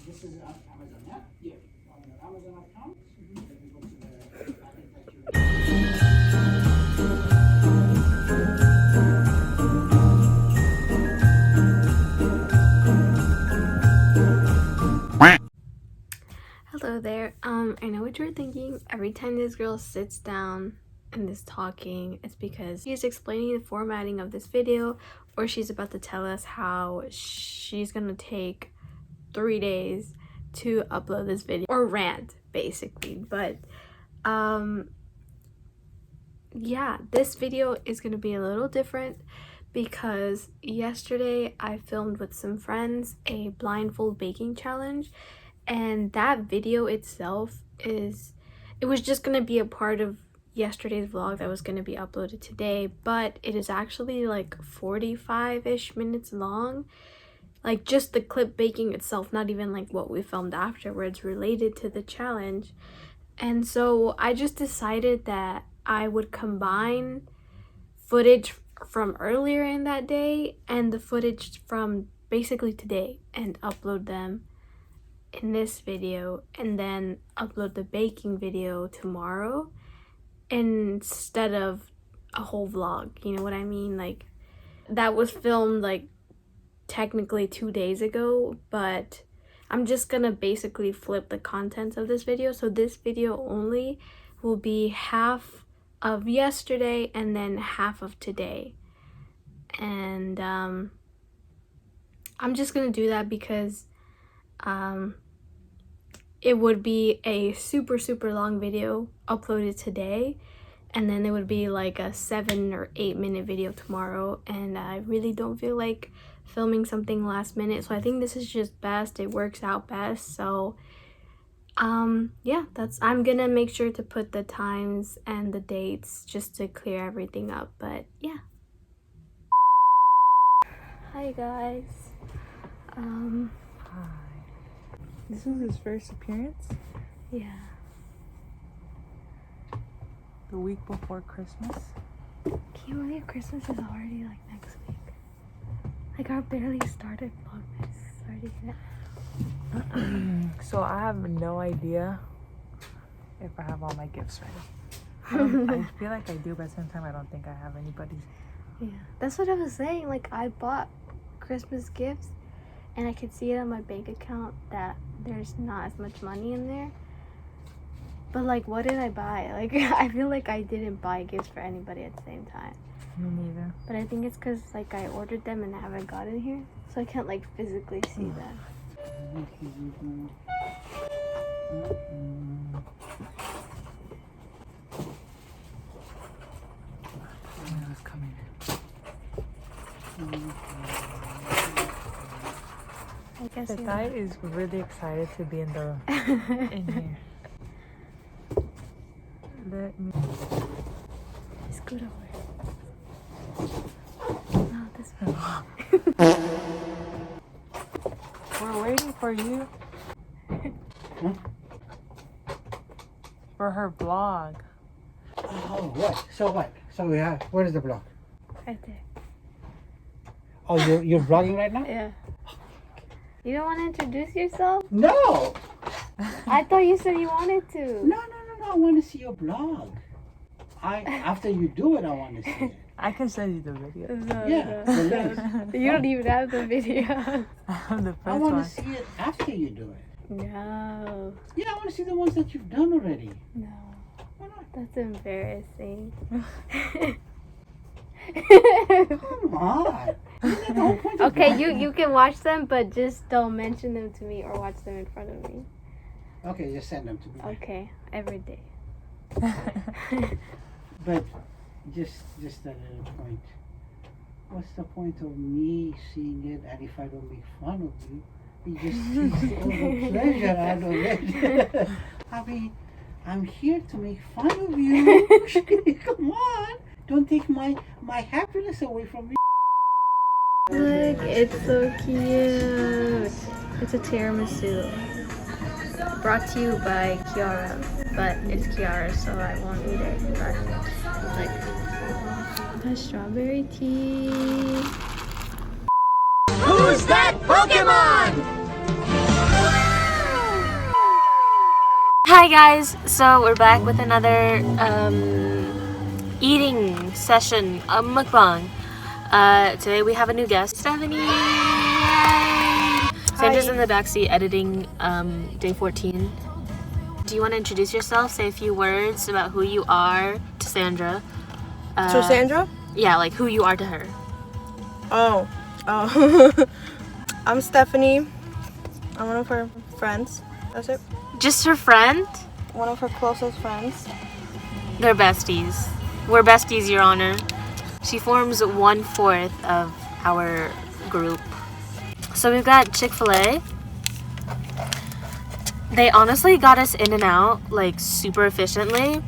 This is Amazon, yeah? Yeah. On your Amazon account, let me go to the packet that Hello there. I know what you're thinking. Every time this girl sits down and is talking, it's because she's explaining the formatting of this video, or she's about to tell us how she's gonna take 3 days to upload this video, or rant basically. But yeah, this video is gonna be a little different because yesterday I filmed with some friends a blindfold baking challenge, and that video itself it was just gonna be a part of yesterday's vlog that was gonna be uploaded today, but it is actually like 45-ish minutes long, like just the clip baking itself, not even like what we filmed afterwards related to the challenge. And so I just decided that I would combine footage from earlier in that day and the footage from basically today and upload them in this video, and then upload the baking video tomorrow instead of a whole vlog. You know what I mean? Like, that was filmed like technically 2 days ago, but I'm just gonna basically flip the contents of this video. So this video only will be half of yesterday and then half of today. And I'm just gonna do that because it would be a super long video uploaded today, and then it would be like a 7 or 8 minute video tomorrow, and I really don't feel like filming something last minute, so I think this is just best. It works out best. So yeah, I'm gonna make sure to put the times and the dates just to clear everything up. But yeah, hi guys. Hi. This was his first appearance? Yeah. The week before Christmas? Can you believe Christmas is already like next week? Like, I barely started Vlogmas. It's already So I have no idea if I have all my gifts ready. I feel like I do, but at the same time I don't think I have anybody's. Yeah, that's what I was saying. Like, I bought Christmas gifts and I could see it on my bank account that there's not as much money in there. But like, what did I buy? Like, I feel like I didn't buy gifts for anybody at the same time. Me neither. But I think it's because like I ordered them and I haven't gotten here, so I can't like physically see them. It's coming in. I guess The guy is really excited to be in the in here. Let me scoot over. No, this way. We're waiting for you. For her vlog. Oh, what? So what? So we have, where is the blog? Right there. Oh, you're vlogging right now? Yeah. You don't want to introduce yourself? No! I thought you said you wanted to. No, I want to see your blog. After you do it, I want to see it. I can send you the video. Yeah, You don't even have the video. The first I want one. to see it after you do it. No. Yeah, I want to see the ones that you've done already. No. Why not? That's embarrassing. Come on. Isn't that the whole point of Okay, vlogging? you can watch them, but just don't mention them to me or watch them in front of me. Okay, just send them to me. Okay, every day. But just a little point. What's the point of me seeing it, and if I don't make fun of you, you just take all the pleasure out of it. I mean, I'm here to make fun of you. Come on. Don't take my happiness away from me. Look, it's so cute. It's a tiramisu. Brought to you by Kiara, but it's Kiara, so I won't eat it. But like the strawberry tea. Who's that Pokemon? Hi guys, so we're back with another eating session, a mukbang. Today we have a new guest, Stephanie. Yay! Sandra's in the backseat editing day 14. Do you want to introduce yourself? Say a few words about who you are to Sandra. To Sandra? Yeah, like who you are to her. Oh. I'm Stephanie. I'm one of her friends. That's it. Just her friend? One of her closest friends. They're besties. We're besties, Your Honor. She forms 1/4 of our group. So we've got Chick-Fil-A. They honestly got us in and out like super efficiently.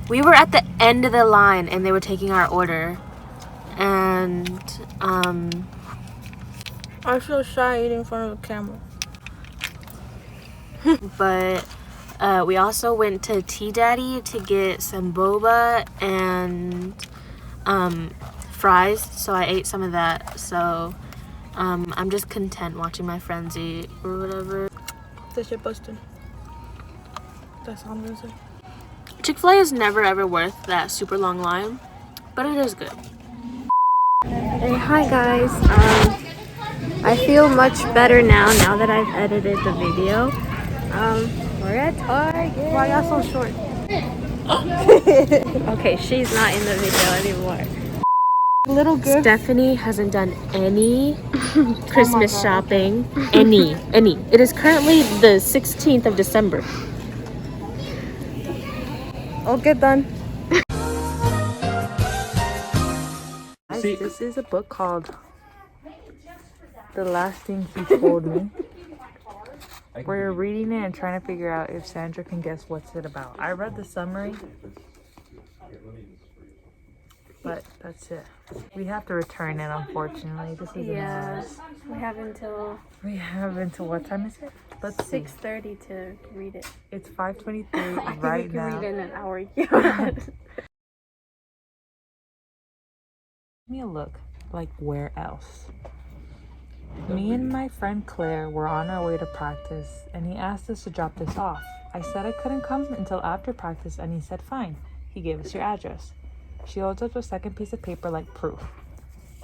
We were at the end of the line and they were taking our order. And I feel shy eating in front of the camera. but we also went to Tea Daddy to get some boba and fries, so I ate some of that. So I'm just content watching my friends eat or whatever. This shit busted. That's all I'm gonna say. Chick-fil-A is never ever worth that super long line, but it is good. Hey, hi guys. I feel much better now that I've edited the video. We're at Target. Why y'all so short? Okay, she's not in the video anymore. Little gift. Stephanie hasn't done any Christmas shopping. Any. It is currently the 16th of December. I'll get done. Guys, this is a book called The Last Thing He Told Me. We're reading it and trying to figure out if Sandra can guess what's it about. I read the summary, but that's it. We have to return it, unfortunately. This isn't ours. We have until We have until what time is it? Let's see. 6:30 to read it. It's 5:23 I think right we can now. read it in an hour. Give me a look. Like, where else? Me and my friend Claire were on our way to practice, and he asked us to drop this off. I said I couldn't come until after practice, and he said fine. He gave us your address. She holds up a second piece of paper like proof.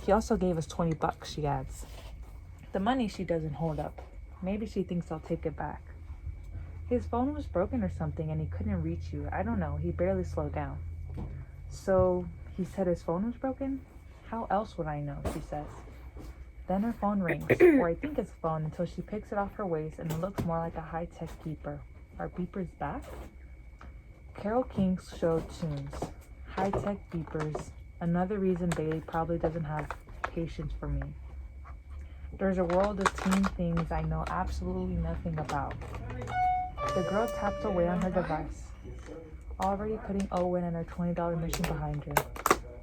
He also gave us $20, she adds. The money she doesn't hold up. Maybe she thinks I'll take it back. His phone was broken or something, and he couldn't reach you. I don't know. He barely slowed down. So, he said his phone was broken? How else would I know, she says. Then her phone rings, or I think it's a phone, until she picks it off her waist and it looks more like a high-tech beeper. Are beepers back? Carole King showed tunes. High-tech beepers. Another reason Bailey probably doesn't have patience for me. There's a world of teen things I know absolutely nothing about. The girl taps away on her device, already putting Owen and her $20 mission behind her.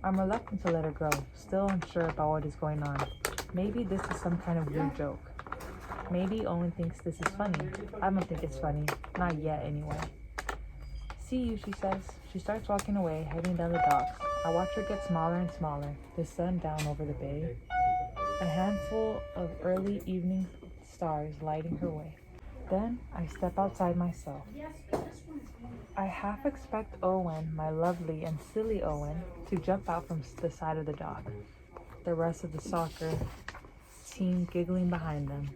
I'm reluctant to let her go, still unsure about what is going on. Maybe this is some kind of weird joke. Maybe Owen thinks this is funny. I don't think it's funny. Not yet, anyway. See you, she says. She starts walking away, heading down the docks. I watch her get smaller and smaller, the sun down over the bay. A handful of early evening stars lighting her way. Then I step outside myself. I half expect Owen, my lovely and silly Owen, to jump out from the side of the dock. The rest of the soccer team giggling behind them.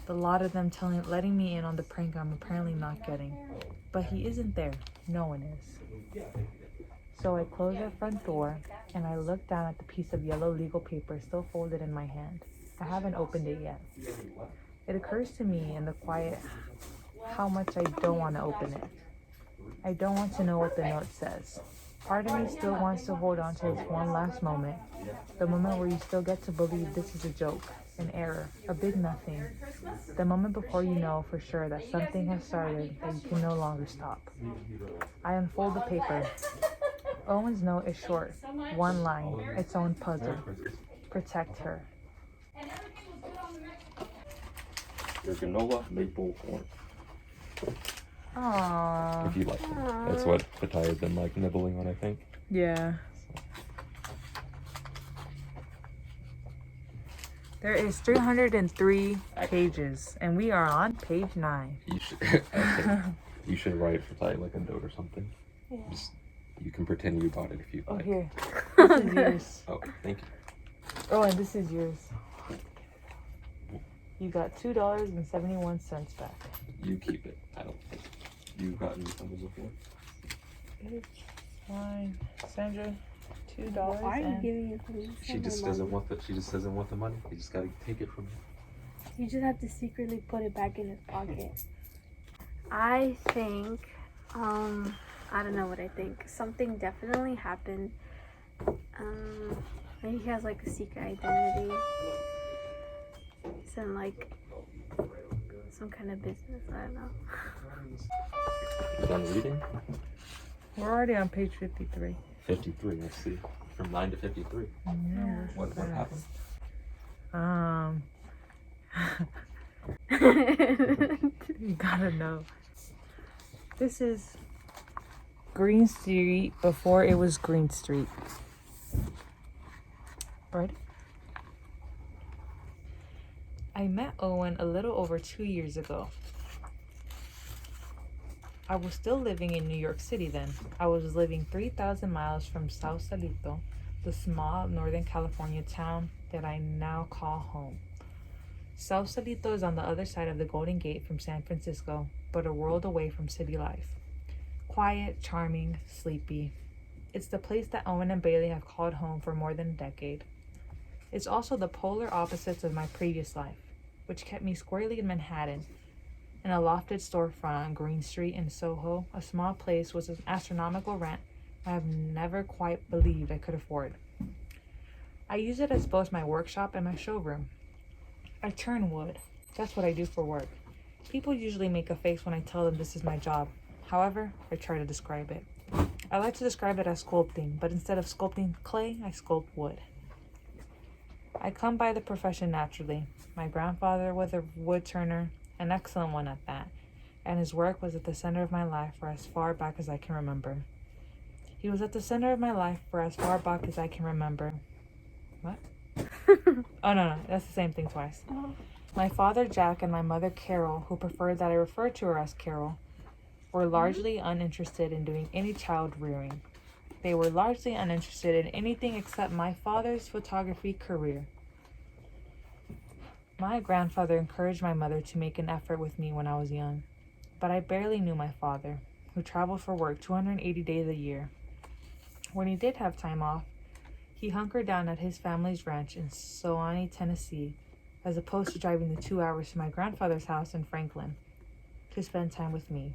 The lot of them letting me in on the prank I'm apparently not getting. But he isn't there. No one is. So I close our front door and I look down at the piece of yellow legal paper still folded in my hand. I haven't opened it yet. It occurs to me in the quiet how much I don't want to open it. I don't want to know what the note says. Part of me still wants to hold on to this one last moment. The moment where you still get to believe this is a joke, an error, a big nothing. The moment before you know for sure that something has started that you can no longer stop. I unfold the paper. Owen's note is short, one line, its own puzzle. Protect her. Your granola maple corn. Aww. If you like them. That's what Pataya's been like nibbling on, I think. Yeah. There is 303 pages, and we are on page 9. You should, okay. You should write like a note or something. Yeah. Just, you can pretend you bought it if you Oh, like. here. This is yours. Oh, thank you. Oh, and this is yours. You got $2.71 back. You keep it. I don't think you've gotten refunded before. It's fine. Sandra, $2 Why are you and... giving it to me? She just doesn't want the. She just doesn't want the money. You just gotta take it from her. You just have to secretly put it back in his pocket. I think, I don't know what I think. Something definitely happened. Maybe he has like a secret identity. He's in like some kind of business. I don't know. You done reading? We're already on page 53. 53. Let's see. From 9 to 53. Yeah. What happened? You gotta know. This is Green Street before it was Green Street. Ready? I met Owen a little over 2 years ago. I was still living in New York City then. I was living 3,000 miles from Sausalito, the small Northern California town that I now call home. Sausalito is on the other side of the Golden Gate from San Francisco, but a world away from city life. Quiet, charming, sleepy. It's the place that Owen and Bailey have called home for more than a decade. It's also the polar opposites of my previous life, which kept me squarely in Manhattan. In a lofted storefront on Green Street in Soho, a small place with an astronomical rent I have never quite believed I could afford. I use it as both my workshop and my showroom. I turn wood. That's what I do for work. People usually make a face when I tell them this is my job. However, I try to describe it. I like to describe it as sculpting, but instead of sculpting clay, I sculpt wood. I come by the profession naturally. My grandfather was a wood turner, an excellent one at that, and his work was at the center of my life for as far back as I can remember. He was at the center of my life for as far back as I can remember. What? Oh, no, that's the same thing twice. My father, Jack, and my mother, Carol, who preferred that I refer to her as Carol, were largely uninterested in doing any child rearing. They were largely uninterested in anything except my father's photography career. My grandfather encouraged my mother to make an effort with me when I was young, but I barely knew my father, who traveled for work 280 days a year. When he did have time off, he hunkered down at his family's ranch in Sewanee, Tennessee, as opposed to driving the 2 hours to my grandfather's house in Franklin to spend time with me.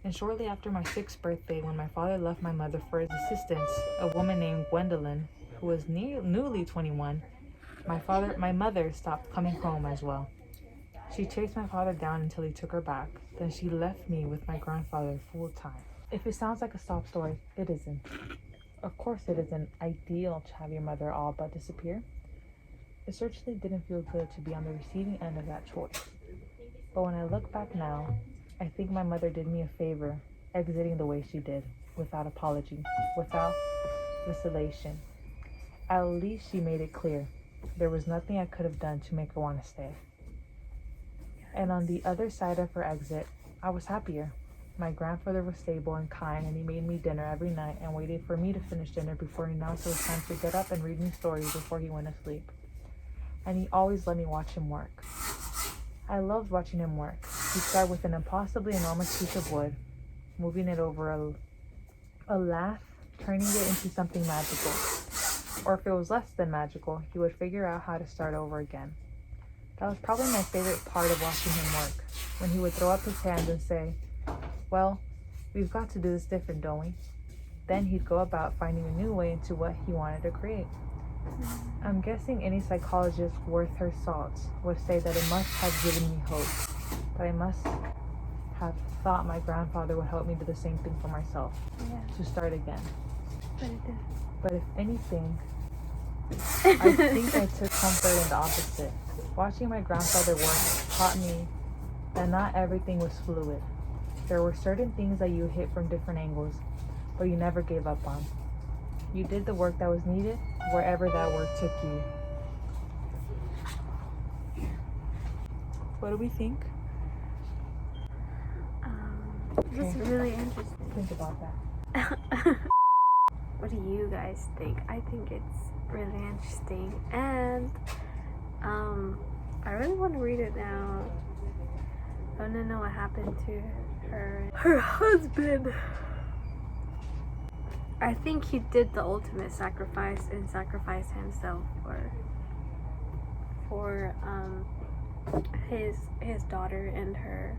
And shortly after my 6th birthday, when my father left my mother for his assistance, a woman named Gwendolyn, who was newly 21, my mother stopped coming home as well. She chased my father down until he took her back. Then she left me with my grandfather full time. If it sounds like a sob story, it isn't. Of course it isn't ideal to have your mother all but disappear. It certainly didn't feel good to be on the receiving end of that choice. But when I look back now, I think my mother did me a favor, exiting the way she did, without apology, without vacillation. At least she made it clear there was nothing I could have done to make her want to stay. And on the other side of her exit, I was happier. My grandfather was stable and kind, and he made me dinner every night and waited for me to finish dinner before he announced it was time to get up and read me stories before he went to sleep. And he always let me watch him work. I loved watching him work. He'd start with an impossibly enormous piece of wood, moving it over a lathe, turning it into something magical. Or if it was less than magical, he would figure out how to start over again. That was probably my favorite part of watching him work, when he would throw up his hands and say, "Well, we've got to do this different, don't we?" Then he'd go about finding a new way into what he wanted to create. I'm guessing any psychologist worth her salt would say that it must have given me hope, that I must have thought my grandfather would help me do the same thing for myself, to start again. But it did. But if anything, I think I took comfort in the opposite. Watching my grandfather work taught me that not everything was fluid. There were certain things that you hit from different angles, but you never gave up on. You did the work that was needed, wherever that work took you. What do we think? This is really interesting. Think about that. What do you guys think? I think it's really interesting, and I really want to read it now. I want to know what happened to her husband. I think he did the ultimate sacrifice and sacrificed himself for his daughter and her